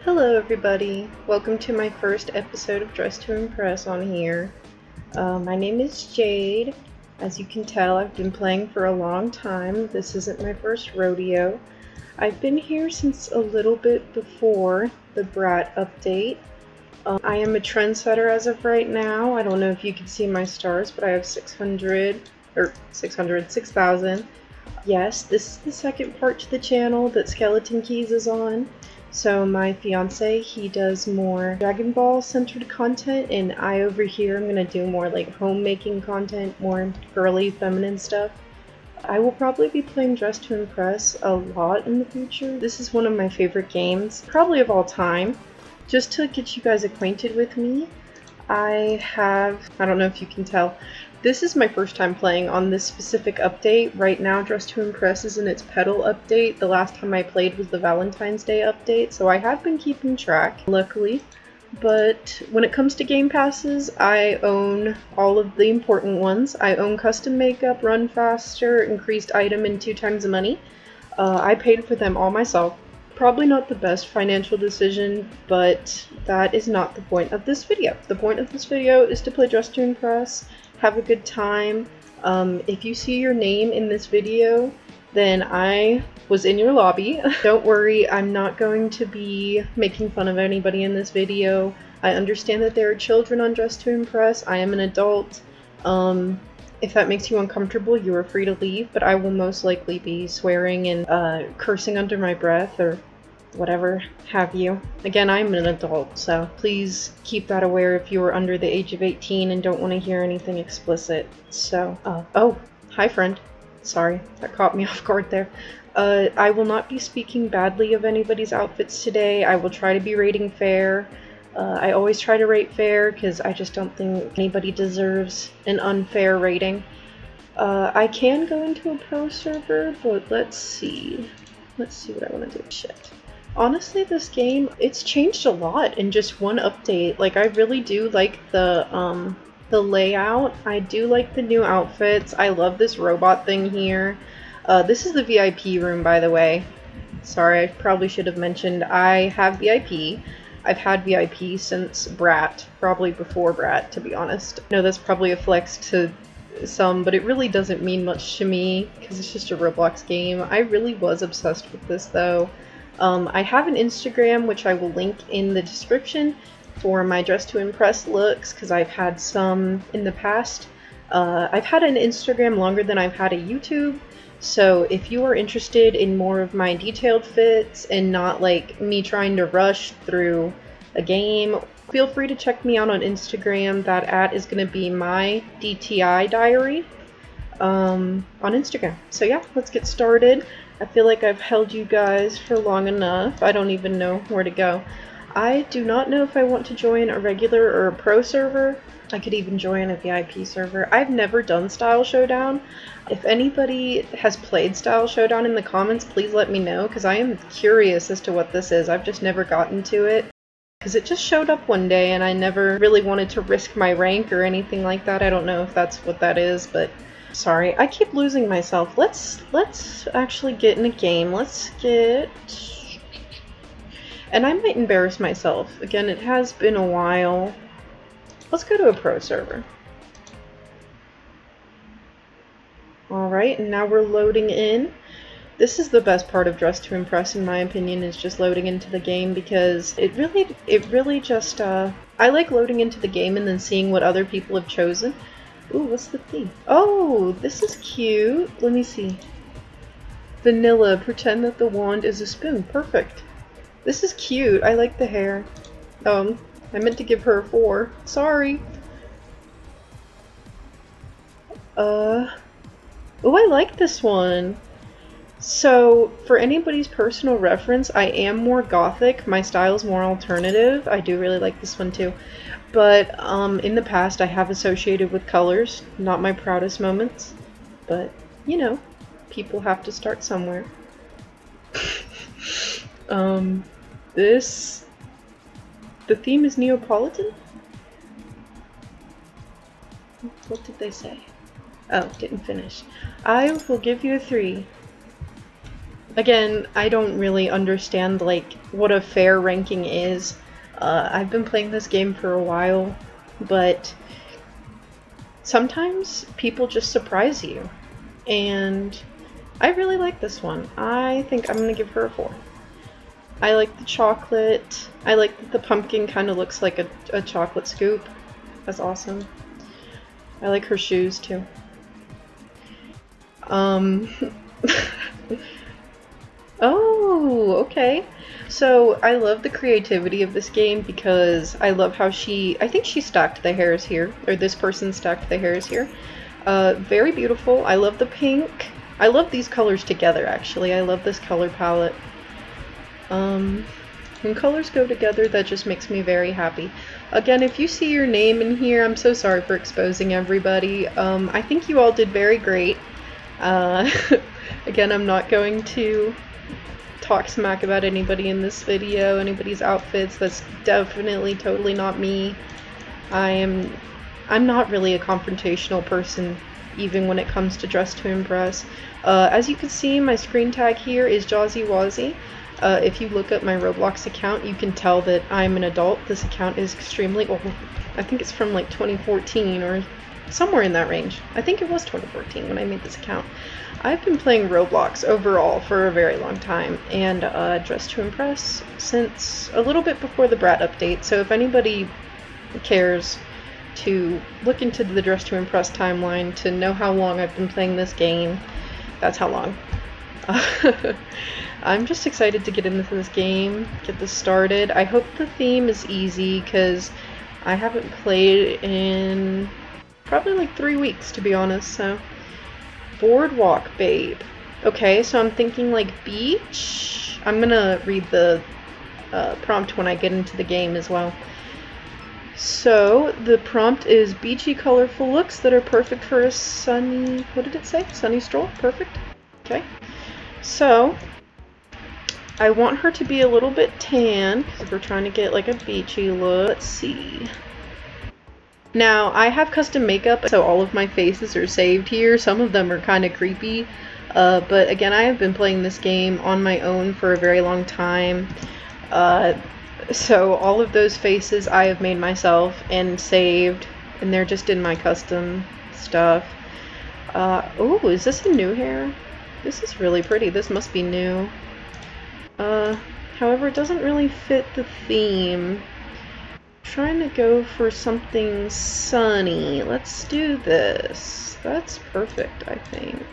Hello everybody, welcome to my first episode of Dress to Impress on here. My name is Jade. As you can tell, I've been playing for a long time. This isn't my first rodeo. I've been here since a little bit before the Brat update. I am a trendsetter as of right now. I don't know if you can see my stars, but I have 6,000. Yes, this is the second part to the channel that Skeleton Keys is on. So my fiance, he does more Dragon Ball centered content, and I over here I'm gonna do more like homemaking content, more girly feminine stuff. I will probably be playing Dress to Impress a lot in the future. This is one of my favorite games, probably of all time. Just to get you guys acquainted with me, I don't know if you can tell, this is my first time playing on this specific update. Right now, Dress to Impress is in its Petal update. The last time I played was the Valentine's Day update, so I have been keeping track, luckily. But when it comes to game passes, I own all of the important ones. I own custom makeup, run faster, increased item, and 2 times the money. I paid for them all myself. Probably not the best financial decision, but that is not the point of this video. The point of this video is to play Dress to Impress, have a good time. If you see your name in this video, then I was in your lobby. Don't worry, I'm not going to be making fun of anybody in this video. I understand that there are children on Dress to Impress. I am an adult. If that makes you uncomfortable, you are free to leave, but I will most likely be swearing and cursing under my breath or whatever have you. Again, I'm an adult, so please keep that aware if you are under the age of 18 and don't want to hear anything explicit. So, oh, hi friend. Sorry, that caught me off guard there. I will not be speaking badly of anybody's outfits today. I will try to be rating fair. I always try to rate fair because I just don't think anybody deserves an unfair rating. I can go into a pro server, but let's see. Let's see what I want to do. Shit. Honestly, this game, it's changed a lot in just one update. Like, I really do like the layout. I do like the new outfits. I love this robot thing here. This is the VIP room, by the way. Sorry, I probably should have mentioned I have VIP. I've had VIP since Brat, probably before Brat, to be honest. I know that's probably a flex to some, but it really doesn't mean much to me because it's just a Roblox game. I really was obsessed with this though. I have an Instagram, which I will link in the description for my Dress to Impress looks, because I've had some in the past. I've had an Instagram longer than I've had a YouTube, so if you are interested in more of my detailed fits and not like me trying to rush through a game, feel free to check me out on Instagram. That @ is going to be my DTI diary on Instagram. So yeah, let's get started. I feel like I've held you guys for long enough. I don't even know where to go. I do not know if I want to join a regular or a pro server. I could even join a VIP server. I've never done Style Showdown. If anybody has played Style Showdown in the comments, please let me know, because I am curious as to what this is. I've just never gotten to it, because it just showed up one day and I never really wanted to risk my rank or anything like that. I don't know if that's what that is, but sorry, I keep losing myself. Let's actually get in a game. Let's get... And I might embarrass myself. Again, it has been a while. Let's go to a pro server. Alright, and now we're loading in. This is the best part of Dress to Impress, in my opinion, is just loading into the game, because it really just, I like loading into the game and then seeing what other people have chosen. Ooh, what's the theme? Oh, this is cute. Let me see. Vanilla, pretend that the wand is a spoon. Perfect. This is cute. I like the hair. I meant to give her a 4. Sorry. Oh, I like this one. So, for anybody's personal reference, I am more gothic. My style's more alternative. I do really like this one too. But, in the past, I have associated with colors. Not my proudest moments. But, you know, people have to start somewhere. The theme is Neapolitan? What did they say? Oh, didn't finish. I will give you a 3. Again, I don't really understand like what a fair ranking is. I've been playing this game for a while, but sometimes people just surprise you, and I really like this one. I think I'm gonna give her a 4. I like the chocolate. I like that the pumpkin kind of looks like a chocolate scoop. That's awesome. I like her shoes too. Oh, okay. So I love the creativity of this game because I love how I think she stacked the hairs here, or this person stacked the hairs here. Very beautiful. I love the pink. I love these colors together, actually. I love this color palette. When colors go together, that just makes me very happy. Again, if you see your name in here, I'm so sorry for exposing everybody. I think you all did very great. Again, I'm not going to talk smack about anybody in this video, anybody's outfits. That's definitely totally not me. I'm not really a confrontational person, even when it comes to dress to impress. As you can see, my screen tag here is Jazzy Wazzy. If you look up my Roblox account, you can tell that I'm an adult. This account is extremely old. I think it's from like 2014 or somewhere in that range. I think it was 2014 when I made this account. I've been playing Roblox overall for a very long time, and Dress to Impress since a little bit before the Brat update, so if anybody cares to look into the Dress to Impress timeline to know how long I've been playing this game, that's how long. I'm just excited to get into this game, get this started. I hope the theme is easy, because I haven't played in probably like 3 weeks, to be honest, so... Boardwalk, babe. Okay, so I'm thinking like beach. I'm gonna read the prompt when I get into the game as well. So, the prompt is beachy, colorful looks that are perfect for a sunny... What did it say? Sunny stroll? Perfect. Okay. So, I want her to be a little bit tan, because we're trying to get like a beachy look. Let's see. Now, I have custom makeup, so all of my faces are saved here. Some of them are kind of creepy, but again, I have been playing this game on my own for a very long time, so all of those faces I have made myself and saved, and they're just in my custom stuff. Oh, is this a new hair? This is really pretty. This must be new. However, it doesn't really fit the theme. Trying to go for something sunny. Let's do this. That's perfect, I think.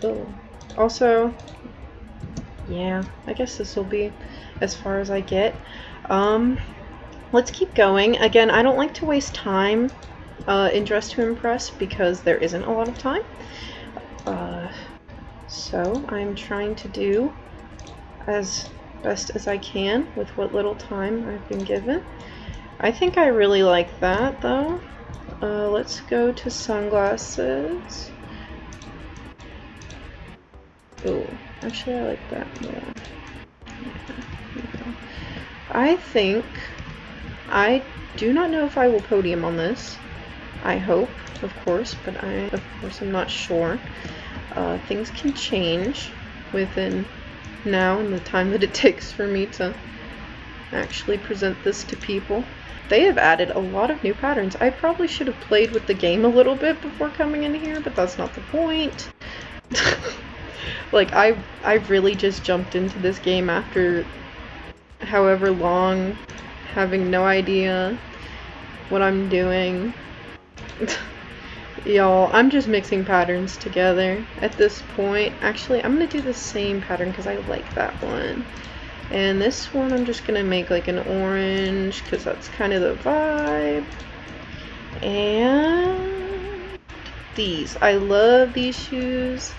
Oh. Also, yeah, I guess this will be as far as I get. Let's keep going. Again, I don't like to waste time in Dress to Impress because there isn't a lot of time. So I'm trying to do as best as I can with what little time I've been given. I think I really like that though. Let's go to sunglasses. Oh, actually I like that more. Yeah, I think, I do not know if I will podium on this. I hope, of course, but of course I'm not sure. Things can change within now and the time that it takes for me to actually present this to people. They have added a lot of new patterns. I probably should have played with the game a little bit before coming in here, but that's not the point. Like, I really just jumped into this game after however long, having no idea what I'm doing. Y'all, I'm just mixing patterns together at this point. Actually, I'm gonna do the same pattern because I like that one. And this one I'm just gonna make like an orange because that's kind of the vibe. And these. I love these shoes.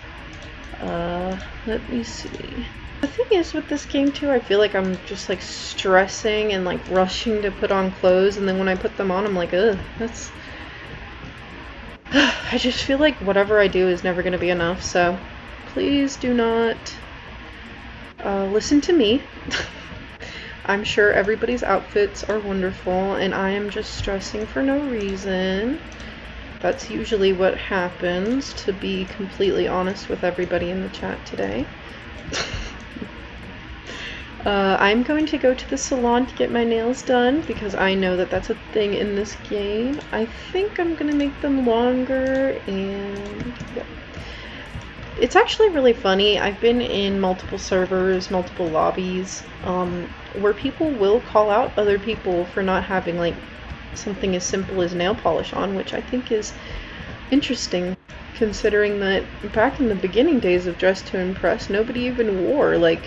Let me see. The thing is with this game too, I feel like I'm just like stressing and like rushing to put on clothes, and then when I put them on I'm like, ugh, that's... I just feel like whatever I do is never going to be enough, so please do not listen to me. I'm sure everybody's outfits are wonderful, and I am just stressing for no reason. That's usually what happens, to be completely honest with everybody in the chat today. I'm going to go to the salon to get my nails done because I know that that's a thing in this game. I think I'm going to make them longer, and yeah. It's actually really funny. I've been in multiple servers, multiple lobbies, where people will call out other people for not having like something as simple as nail polish on, which I think is interesting, considering that back in the beginning days of Dress to Impress, nobody even wore like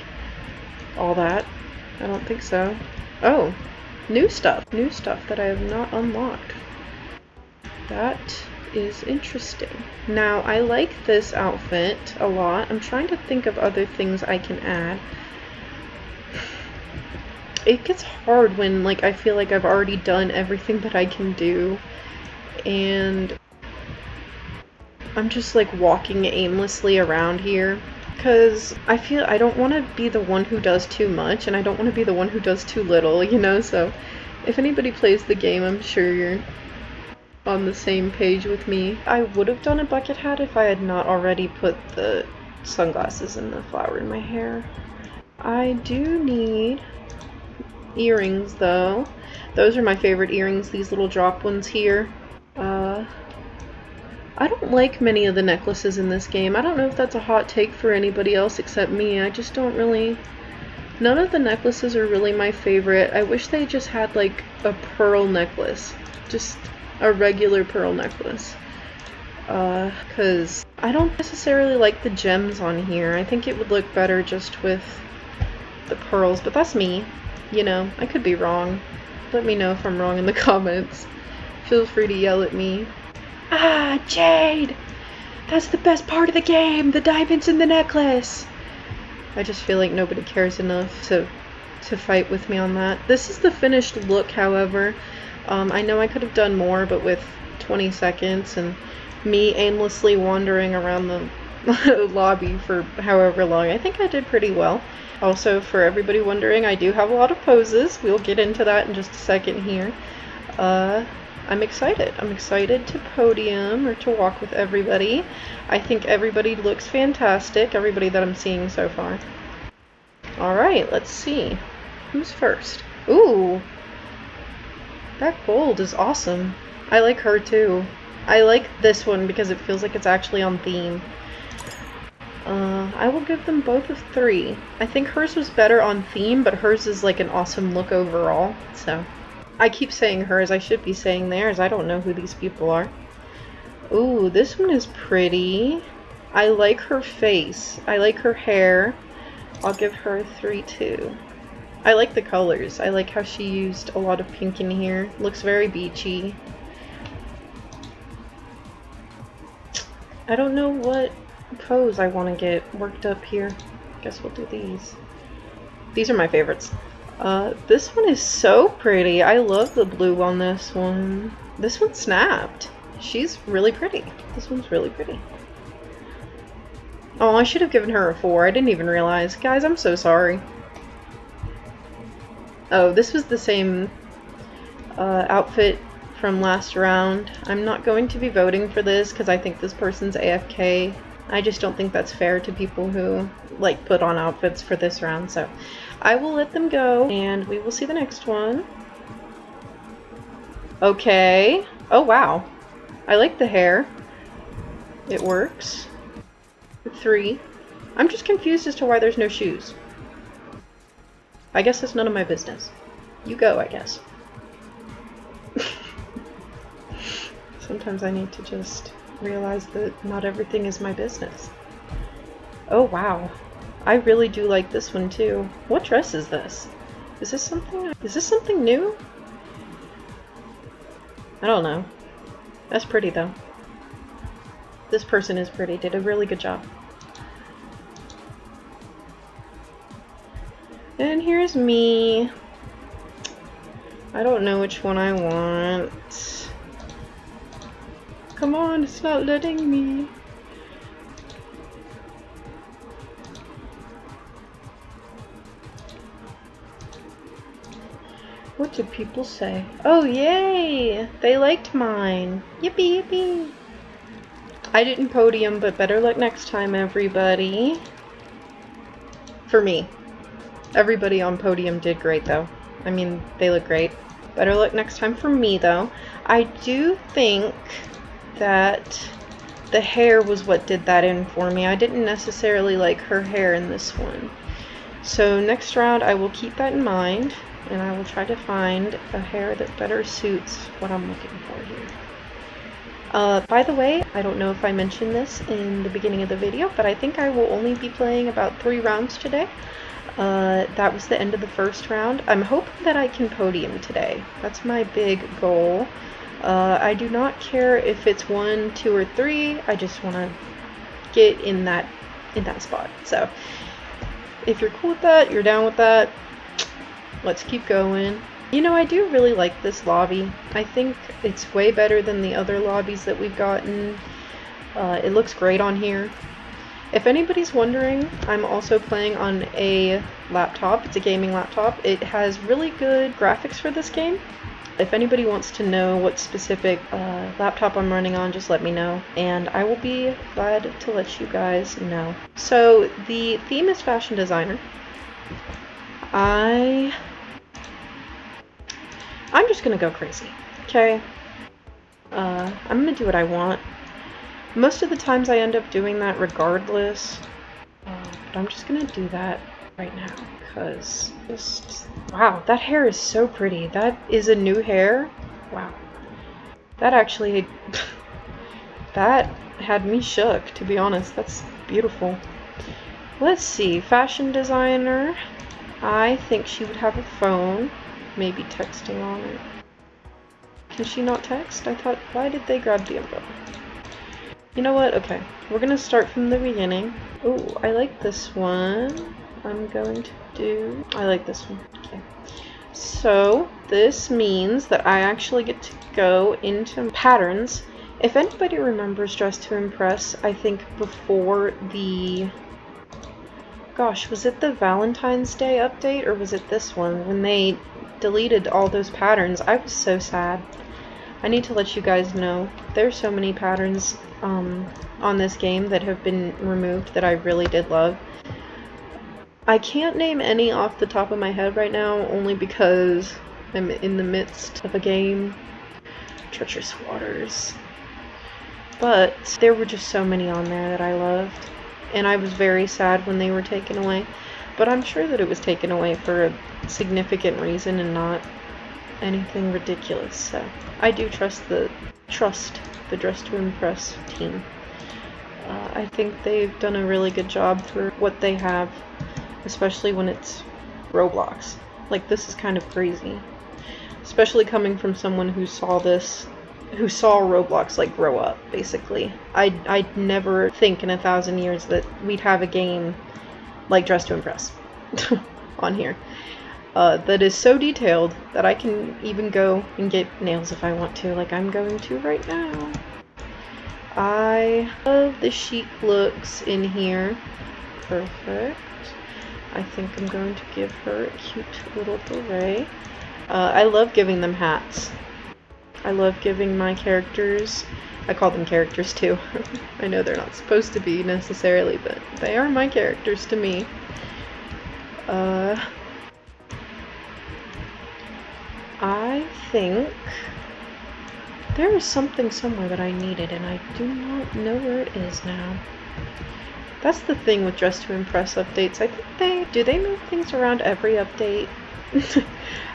all that. I don't think so. Oh, new stuff that I have not unlocked. That is interesting. Now, I like this outfit a lot. I'm trying to think of other things I can add. It gets hard when, like, I feel like I've already done everything that I can do, and I'm just, like, walking aimlessly around here, because I feel I don't want to be the one who does too much, and I don't want to be the one who does too little, you know? So, if anybody plays the game, I'm sure you're on the same page with me. I would have done a bucket hat if I had not already put the sunglasses and the flower in my hair. I do need earrings, though. Those are my favorite earrings, these little drop ones here. I don't like many of the necklaces in this game. I don't know if that's a hot take for anybody else except me. I just don't really... None of the necklaces are really my favorite. I wish they just had, like, a pearl necklace. Just a regular pearl necklace. Because I don't necessarily like the gems on here. I think it would look better just with the pearls, but that's me. You know, I could be wrong. Let me know if I'm wrong in the comments. Feel free to yell at me. Ah, Jade! That's the best part of the game! The diamonds in the necklace! I just feel like nobody cares enough to fight with me on that. This is the finished look, however. I know I could have done more, but with 20 seconds and me aimlessly wandering around the lobby for however long, I think I did pretty well. Also, for everybody wondering, I do have a lot of poses. We'll get into that in just a second here. I'm excited. I'm excited to podium, or to walk with everybody. I think everybody looks fantastic, everybody that I'm seeing so far. Alright, let's see. Who's first? Ooh! That gold is awesome. I like her too. I like this one because it feels like it's actually on theme. I will give them both a 3. I think hers was better on theme, but hers is like an awesome look overall, so... I keep saying hers, I should be saying theirs. I don't know who these people are. Ooh, this one is pretty. I like her face. I like her hair. I'll give her a 3 too. I like the colors. I like how she used a lot of pink in here. Looks very beachy. I don't know what pose I want to get worked up here. Guess we'll do these. These are my favorites. This one is so pretty. I love the blue on this one. This one snapped. She's really pretty. This one's really pretty. Oh, I should have given her a 4. I didn't even realize. Guys, I'm so sorry. Oh, this was the same outfit from last round. I'm not going to be voting for this because I think this person's AFK. I just don't think that's fair to people who, like, put on outfits for this round, so I will let them go, and we will see the next one. Okay. Oh, wow. I like the hair. It works. 3. I'm just confused as to why there's no shoes. I guess it's none of my business. You go, I guess. Sometimes I need to just realize that not everything is my business. Oh, wow. I really do like this one, too. What dress is this? Is this something new? I don't know. That's pretty, though. This person is pretty. Did a really good job. And here's me. I don't know which one I want. Come on, it's not letting me. What did people say? Oh, yay! They liked mine. Yippee, yippee. I didn't podium, but better luck next time, everybody. For me. Everybody on podium did great, though. I mean, they look great. Better luck next time for me, though. I do think that the hair was what did that in for me. I didn't necessarily like her hair in this one. So next round, I will keep that in mind, and I will try to find a hair that better suits what I'm looking for here. By the way, I don't know if I mentioned this in the beginning of the video, but I think I will only be playing about 3 rounds today. That was the end of the first round. I'm hoping that I can podium today. That's my big goal. I do not care if it's 1, 2, or 3. I just want to get in that spot. So if you're cool with that, you're down with that, let's keep going. You know, I do really like this lobby. I think it's way better than the other lobbies that we've gotten. It looks great on here. If anybody's wondering, I'm also playing on a laptop. It's a gaming laptop. It has really good graphics for this game. If anybody wants to know what specific laptop I'm running on, just let me know, and I will be glad to let you guys know. So the theme is fashion designer. I'm just gonna go crazy, okay? I'm gonna do what I want. Most of the times I end up doing that regardless, but I'm just gonna do that right now, because wow, that hair is so pretty. That is a new hair. Wow. That actually, that had me shook, to be honest. That's beautiful. Let's see, fashion designer. I think she would have a phone, maybe texting on it. Can she not text? I thought, why did they grab the umbrella? You know what? Okay, we're gonna start from the beginning. Oh, I like this one. I'm going to do... I like this one. Okay. So, this means that I actually get to go into patterns. If anybody remembers Dress to Impress, I think before the... Gosh, was it the Valentine's Day update, or was it this one? When they deleted all those patterns, I was so sad. I need to let you guys know, there's so many patterns on this game that have been removed that I really did love. I can't name any off the top of my head right now, only because I'm in the midst of a game. Treacherous Waters. But there were just so many on there that I loved. And I was very sad when they were taken away. But I'm sure that it was taken away for a significant reason and not anything ridiculous. So I do trust the Dress to Impress team. I think they've done a really good job for what they have, especially when it's Roblox. Like, this is kind of crazy, especially coming from someone who saw Roblox like grow up, basically. I'd never think in 1,000 years that we'd have a game like Dress to Impress on here. That is so detailed that I can even go and get nails if I want to, like I'm going to right now. I love the chic looks in here. Perfect. I think I'm going to give her a cute little beret. I love giving them hats. I love giving my characters, I call them characters too. I know they're not supposed to be necessarily, but they are my characters to me. I think there is something somewhere that I needed and I do not know where it is now. That's the thing with Dress to Impress updates. I think they move things around every update?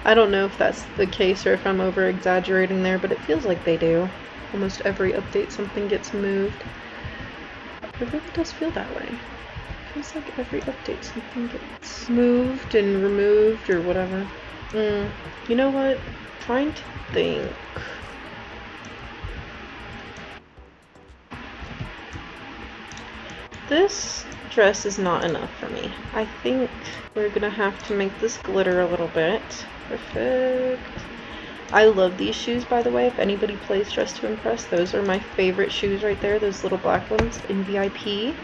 I don't know if that's the case or if I'm over exaggerating there, but it feels like they do. Almost every update something gets moved. It really does feel that way. It feels like every update something gets moved and removed or whatever. You know what? I'm trying to think. This dress is not enough for me. I think we're gonna have to make this glitter a little bit. Perfect. I love these shoes, by the way. If anybody plays Dress to Impress, those are my favorite shoes right there. Those little black ones in VIP.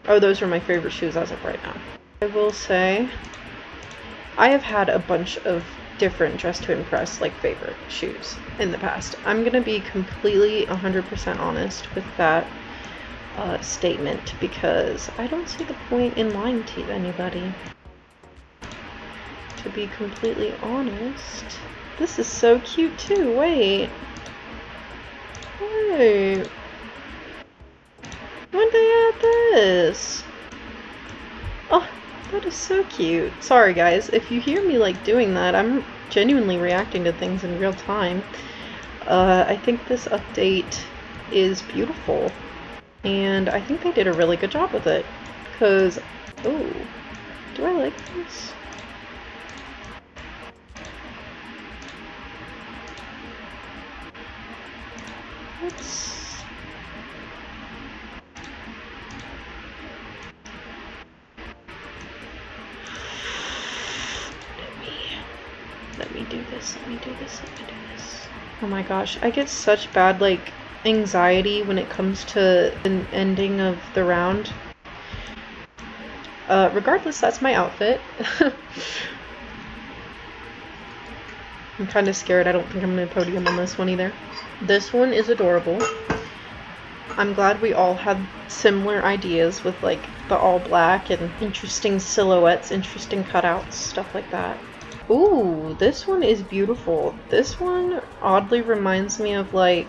Oh, those are my favorite shoes as of right now. I will say I have had a bunch of different Dress to Impress like favorite shoes in the past. I'm gonna be completely 100% honest with that statement because I don't see the point in lying to anybody. To be completely honest. This is so cute too, wait. Wait. When'd they add this? Oh, that is so cute. Sorry guys, if you hear me like doing that, I'm genuinely reacting to things in real time. I think this update is beautiful. And I think they did a really good job with it. Because, oh, do I like this? Let me do this. Oh my gosh, I get such bad, like, anxiety when it comes to the ending of the round. Regardless, that's my outfit. I'm kind of scared. I don't think I'm going to podium on this one either. This one is adorable. I'm glad we all had similar ideas with, like, the all black and interesting silhouettes, interesting cutouts, stuff like that. Ooh, this one is beautiful. This one oddly reminds me of, like,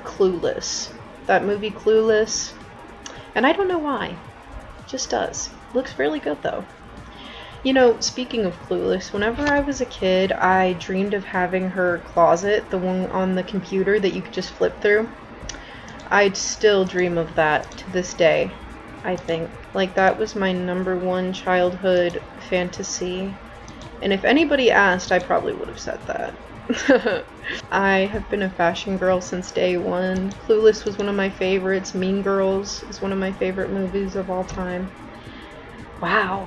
Clueless. That movie Clueless. And I don't know why. It just does. Looks really good, though. You know, speaking of Clueless, whenever I was a kid, I dreamed of having her closet, the one on the computer that you could just flip through. I'd still dream of that to this day, I think. Like, that was my #1 childhood fantasy. And if anybody asked, I probably would have said that. I have been a fashion girl since day one. Clueless was one of my favorites. Mean Girls is one of my favorite movies of all time. Wow.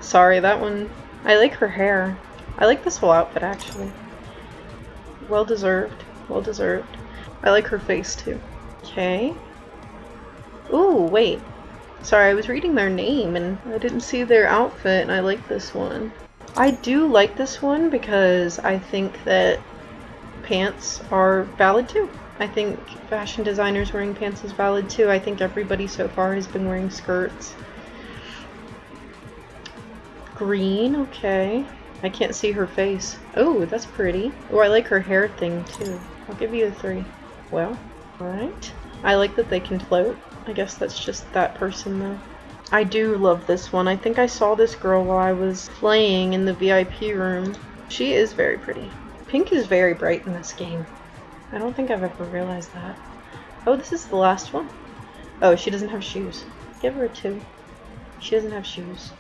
Sorry, that one... I like her hair. I like this whole outfit, actually. Well deserved. Well deserved. I like her face, too. Okay. Ooh, wait. Sorry, I was reading their name and I didn't see their outfit, and I like this one. I do like this one because I think that pants are valid too. I think fashion designers wearing pants is valid too. I think everybody so far has been wearing skirts. Green, okay. I can't see her face. Oh, that's pretty. Oh, I like her hair thing too. I'll give you a 3. Well, alright. I like that they can float. I guess that's just that person though. I do love this one. I think I saw this girl while I was playing in the VIP room. She is very pretty. Pink is very bright in this game. I don't think I've ever realized that. Oh, this is the last one. Oh, she doesn't have shoes. Give her a 2. She doesn't have shoes.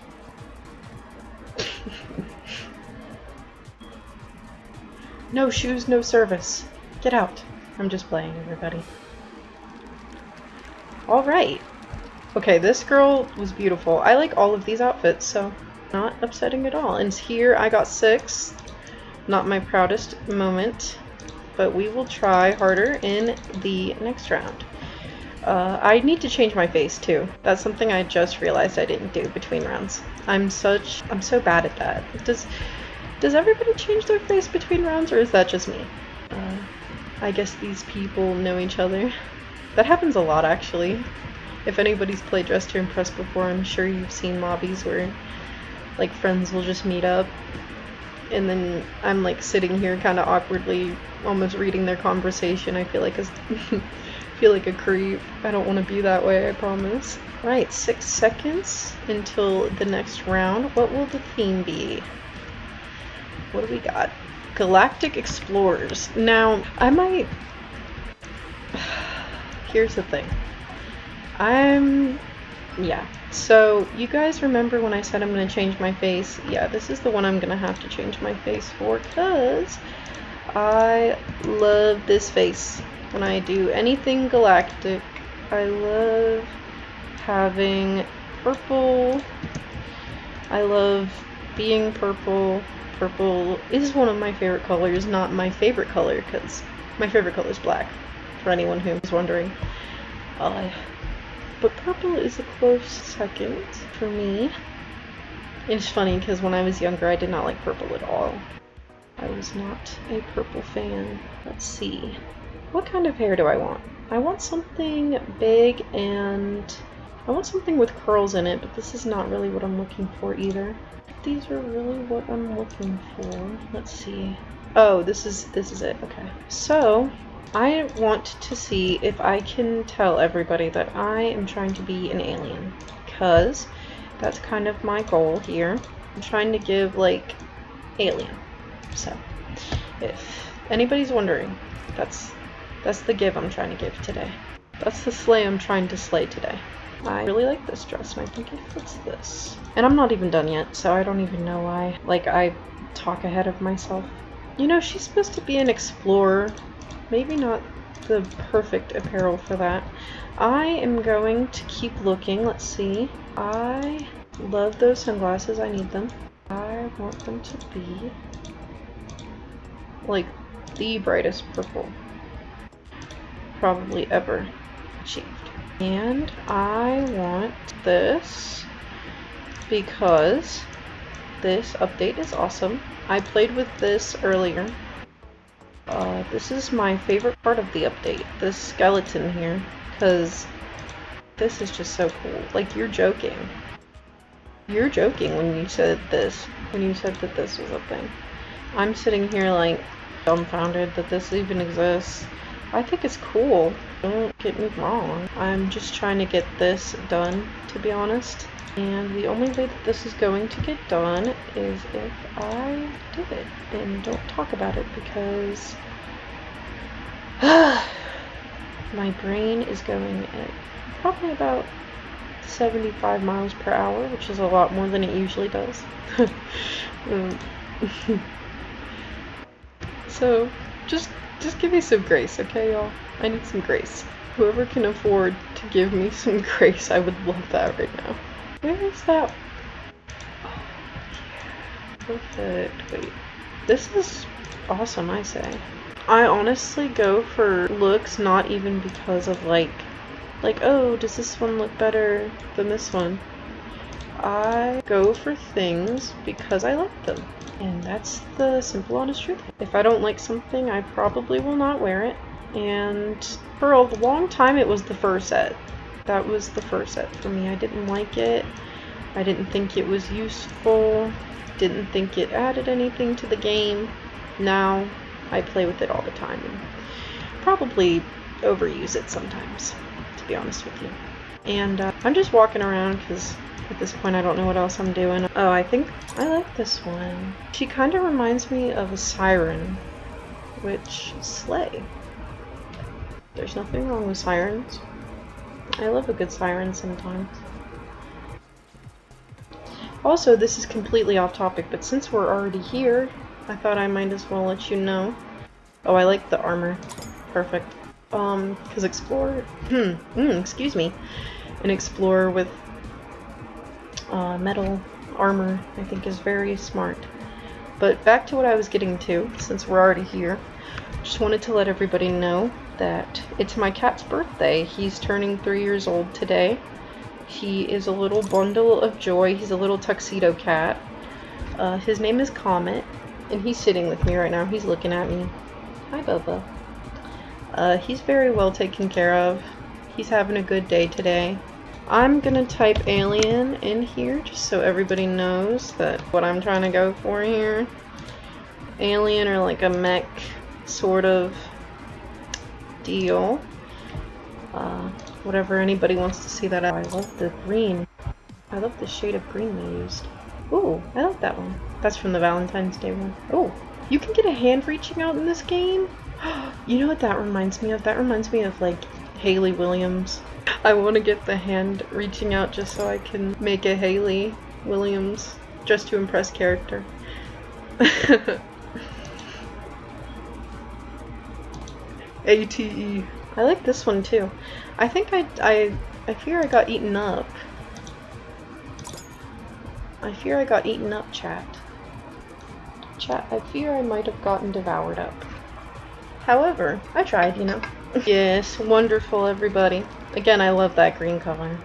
No shoes, no service. Get out. I'm just playing, everybody. Alright. Okay, this girl was beautiful. I like all of these outfits, so not upsetting at all. And here I got 6th. Not my proudest moment, but we will try harder in the next round. I need to change my face too. That's something I just realized I didn't do between rounds. I'm so bad at that. Does everybody change their face between rounds, or is that just me? I guess these people know each other. That happens a lot, actually. If anybody's played Dress to Impress before, I'm sure you've seen mobbies where, like, friends will just meet up, and then I'm, like, sitting here kind of awkwardly, almost reading their conversation. I feel like a creep. I don't want to be that way, I promise. Right, 6 seconds until the next round. What will the theme be? What do we got? Galactic Explorers. Now, I might... Here's the thing. Yeah. So, you guys remember when I said I'm going to change my face? Yeah, this is the one I'm going to have to change my face for, because I love this face. When I do anything galactic, I love having purple. I love being purple. Purple is one of my favorite colors, not my favorite color, because my favorite color is black, for anyone who is wondering. But purple is a close second for me. It's funny because when I was younger, I did not like purple at all. I was not a purple fan. Let's see. What kind of hair do I want? I want something big and I want something with curls in it, but this is not really what I'm looking for either. These are really what I'm looking for. Let's see. Oh, this is it. Okay. So, I want to see if I can tell everybody that I am trying to be an alien, because that's kind of my goal here. I'm trying to give, like, alien. So, if anybody's wondering, that's the give I'm trying to give today. That's the slay I'm trying to slay today. I really like this dress, and I think it fits this. And I'm not even done yet, so I don't even know why. Like, I talk ahead of myself. You know, she's supposed to be an explorer. Maybe not the perfect apparel for that. I am going to keep looking. Let's see. I love those sunglasses. I need them. I want them to be like the brightest purple probably ever achieved. And I want this because this update is awesome. I played with this earlier. This is my favorite part of the update, this skeleton here, because this is just so cool. Like, you're joking. You're joking when you said this, when you said that this was a thing. I'm sitting here like dumbfounded that this even exists. I think it's cool. Don't get me wrong. I'm just trying to get this done, to be honest. And the only way that this is going to get done is if I do it and don't talk about it, because my brain is going at probably about 75 miles per hour, which is a lot more than it usually does. So, just give me some grace, okay, y'all? I need some grace. Whoever can afford to give me some grace, I would love that right now. Where is that? Oh, yeah. Perfect. Wait. This is awesome, I say. I honestly go for looks not even because of like, oh, does this one look better than this one? I go for things because I like them. And that's the simple, honest truth. If I don't like something, I probably will not wear it. And for a long time, it was the fur set. That was the fur set for me. I didn't like it. I didn't think it was useful. Didn't think it added anything to the game. Now, I play with it all the time and probably overuse it sometimes, to be honest with you. And I'm just walking around because at this point I don't know what else I'm doing. Oh, I think I like this one. She kind of reminds me of a siren, which slay. There's nothing wrong with sirens. I love a good siren sometimes. Also, this is completely off topic, but since we're already here, I thought I might as well let you know. Oh, I like the armor. Perfect. Because Explorer... excuse me. An Explorer with metal armor, I think, is very smart. But back to what I was getting to, since we're already here. Just wanted to let everybody know that it's my cat's birthday. He's turning 3 years old today. He is a little bundle of joy. He's a little tuxedo cat. His name is Comet, and he's sitting with me right now. He's looking at me. Hi, Bubba. He's very well taken care of. He's having a good day today. I'm gonna type alien in here just so everybody knows that what I'm trying to go for here. Alien, or like a mech sort of deal. Whatever anybody wants to see that out. I love the green. I love the shade of green they used. Ooh, I like that one. That's from the Valentine's Day one. Oh, you can get a hand reaching out in this game? You know what that reminds me of? That reminds me of like Hayley Williams. I want to get the hand reaching out just so I can make a Hayley Williams just to impress character. ATE. I like this one too. I think I fear I got eaten up. I fear I got eaten up, chat. Chat, I fear I might have gotten devoured up. However, I tried, you know. Yes, wonderful, everybody. Again, I love that green color.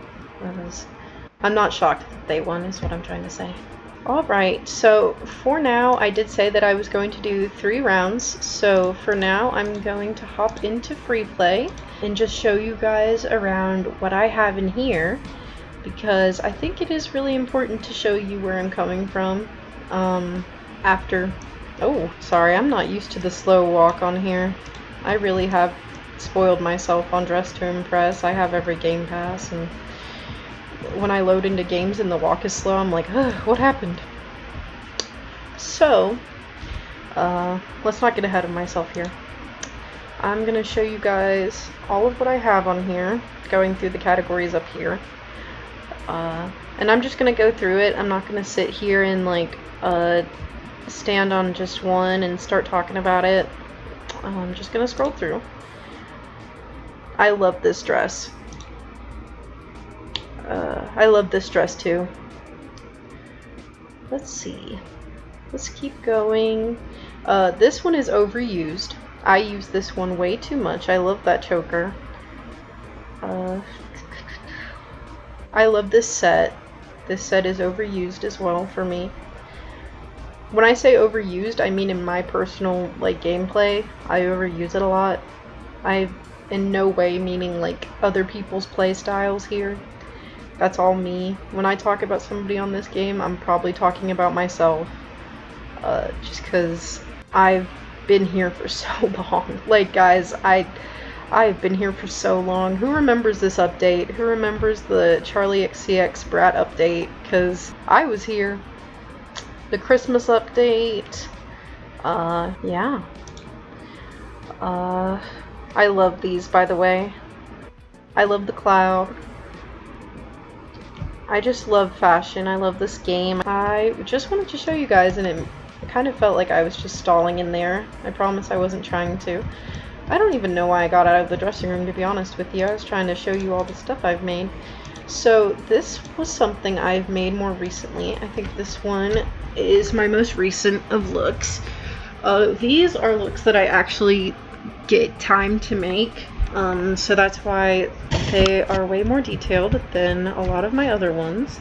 I'm not shocked that they won, is what I'm trying to say. Alright, so for now I did say that I was going to do 3 rounds, so for now I'm going to hop into free play and just show you guys around what I have in here, because I think it is really important to show you where I'm coming from after... Oh, sorry, I'm not used to the slow walk on here. I really have spoiled myself on Dress to Impress. I have every game pass, and when I load into games and the walk is slow, I'm like, ugh, what happened? So, let's not get ahead of myself here. I'm going to show you guys all of what I have on here, going through the categories up here. And I'm just going to go through it. I'm not going to sit here and like stand on just one and start talking about it. I'm just going to scroll through. I love this dress. I love this dress too. Let's see. Let's keep going. This one is overused. I use this one way too much. I love that choker. I love this set. This set is overused as well for me. When I say overused, I mean in my personal like gameplay, I overuse it a lot. I in no way meaning like other people's play styles here. That's all me. When I talk about somebody on this game, I'm probably talking about myself. Just because I've been here for so long. Like, guys, I've been here for so long. Who remembers this update? Who remembers the Charlie XCX Brat update? Because I was here. The Christmas update. Yeah. I love these, by the way. I love the cloud. I just love fashion. I love this game. I just wanted to show you guys, and it kind of felt like I was just stalling in there. I promise I wasn't trying to. I don't even know why I got out of the dressing room, to be honest with you. I was trying to show you all the stuff I've made. So this was something I've made more recently. I think this one is my most recent of looks. These are looks that I actually get time to make. So that's why they are way more detailed than a lot of my other ones.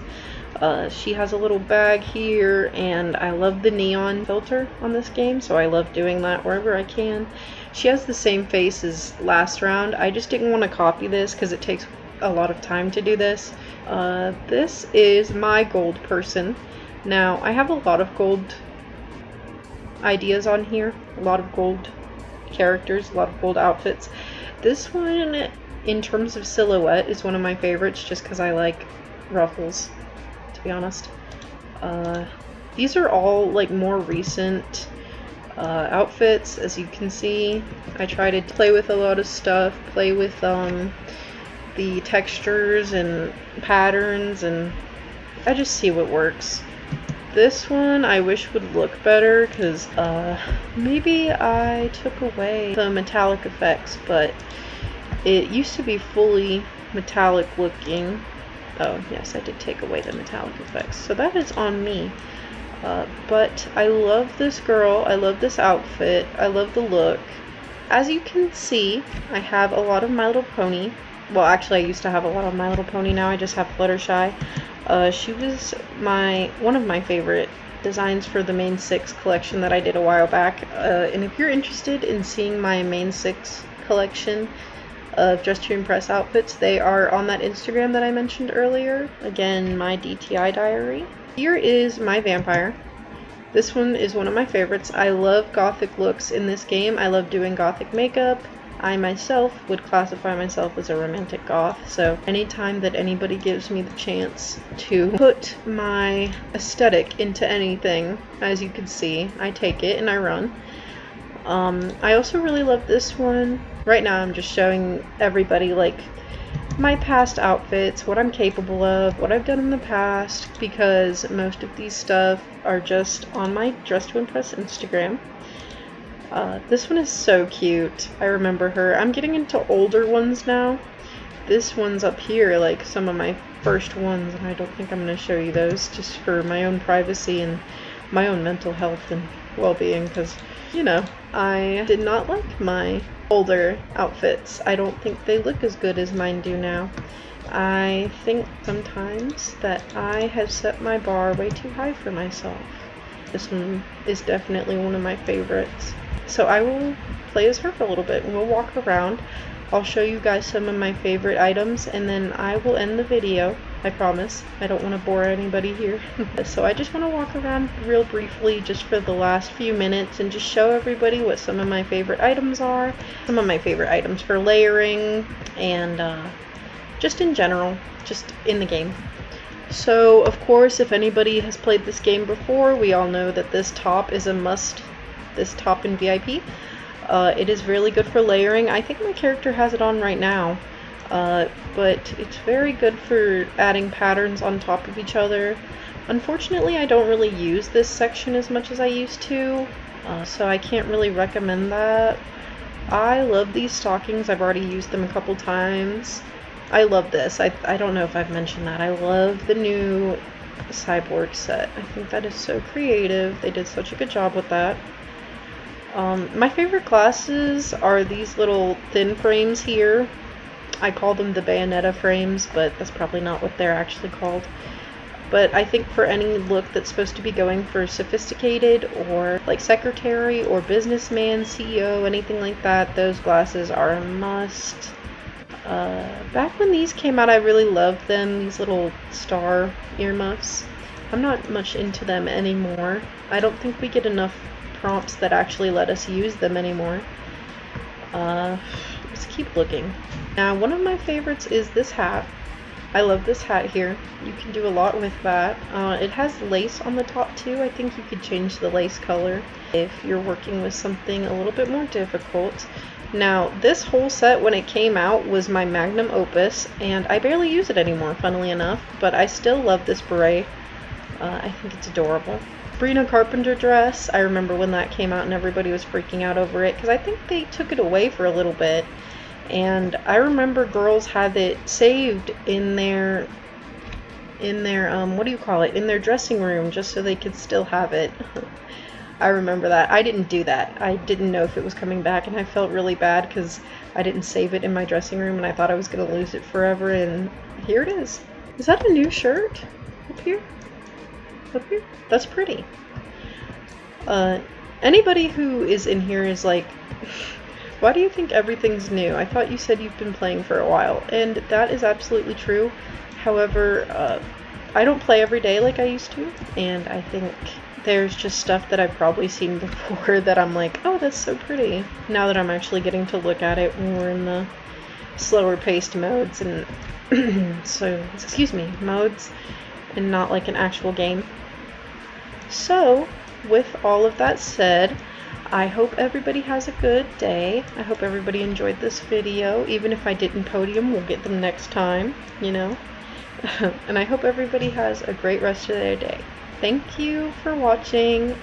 She has a little bag here, and I love the neon filter on this game, so I love doing that wherever I can. She has the same face as last round. I just didn't want to copy this because it takes a lot of time to do this. This is my gold person. Now, I have a lot of gold ideas on here, a lot of gold characters, a lot of gold outfits. This one, in terms of silhouette, is one of my favorites just because I like ruffles, to be honest. These are all like more recent outfits, as you can see. I try to play with a lot of stuff, play with the textures and patterns, and I just see what works. This one I wish would look better because maybe I took away the metallic effects, but it used to be fully metallic looking. Oh yes, I did take away the metallic effects, so that is on me. But I love this girl, I love this outfit, I love the look. As you can see, I have a lot of My Little Pony. Well, actually I used to have a lot of My Little Pony, now I just have Fluttershy. She was one of my favorite designs for the Main 6 collection that I did a while back. And if you're interested in seeing my Main 6 collection of Dress to Impress outfits, they are on that Instagram that I mentioned earlier. Again, my DTI diary. Here is my vampire. This one is one of my favorites. I love gothic looks in this game. I love doing gothic makeup. I myself would classify myself as a romantic goth, so anytime that anybody gives me the chance to put my aesthetic into anything, as you can see, I take it and I run. I also really love this one. Right now I'm just showing everybody like my past outfits, what I'm capable of, what I've done in the past, because most of these stuff are just on my Dress to Impress Instagram. This one is so cute. I remember her. I'm getting into older ones now. This one's up here, like some of my first ones, and I don't think I'm going to show you those just for my own privacy and my own mental health and well-being, because, you know, I did not like my older outfits. I don't think they look as good as mine do now. I think sometimes that I have set my bar way too high for myself. This one is definitely one of my favorites. So I will play as her for a little bit and we'll walk around. I'll show you guys some of my favorite items and then I will end the video. I promise. I don't want to bore anybody here. So I just want to walk around real briefly just for the last few minutes and just show everybody what some of my favorite items are. Some of my favorite items for layering and just in general, just in the game. So of course, if anybody has played this game before, we all know that this top is a must. This top in VIP. It is really good for layering. I think my character has it on right now. But it's very good for adding patterns on top of each other. Unfortunately, I don't really use this section as much as I used to, so I can't really recommend that. I love these stockings. I've already used them a couple times. I love this. I don't know if I've mentioned that. I love the new cyborg set. I think that is so creative. They did such a good job with that. My favorite classes are these little thin frames here. I call them the Bayonetta frames, but that's probably not what they're actually called. But I think for any look that's supposed to be going for sophisticated or like secretary or businessman, CEO, anything like that, those glasses are a must. Back when these came out, I really loved them, these little star earmuffs. I'm not much into them anymore. I don't think we get enough prompts that actually let us use them anymore. Let's keep looking. Now, one of my favorites is this hat. I love this hat here. You can do a lot with that. It has lace on the top too. I think you could change the lace color if you're working with something a little bit more difficult. Now, this whole set when it came out was my magnum opus, and I barely use it anymore, funnily enough, but I still love this beret. I think it's adorable. Sabrina Carpenter dress, I remember when that came out and everybody was freaking out over it, because I think they took it away for a little bit. And I remember girls had it saved in their what do you call it, in their dressing room, just so they could still have it. I remember that. I didn't do that. I didn't know if it was coming back, and I felt really bad because I didn't save it in my dressing room, and I thought I was going to lose it forever, and here it is. Is that a new shirt? Up here? Up here? That's pretty. Anybody who is in here is like, why do you think everything's new? I thought you said you've been playing for a while, and that is absolutely true. However, I don't play every day like I used to, and I think there's just stuff that I've probably seen before that I'm like, oh, that's so pretty. Now that I'm actually getting to look at it when we're in the slower paced modes and modes and not like an actual game. So, with all of that said, I hope everybody has a good day. I hope everybody enjoyed this video. Even if I didn't podium, we'll get them next time, you know. And I hope everybody has a great rest of their day. Thank you for watching,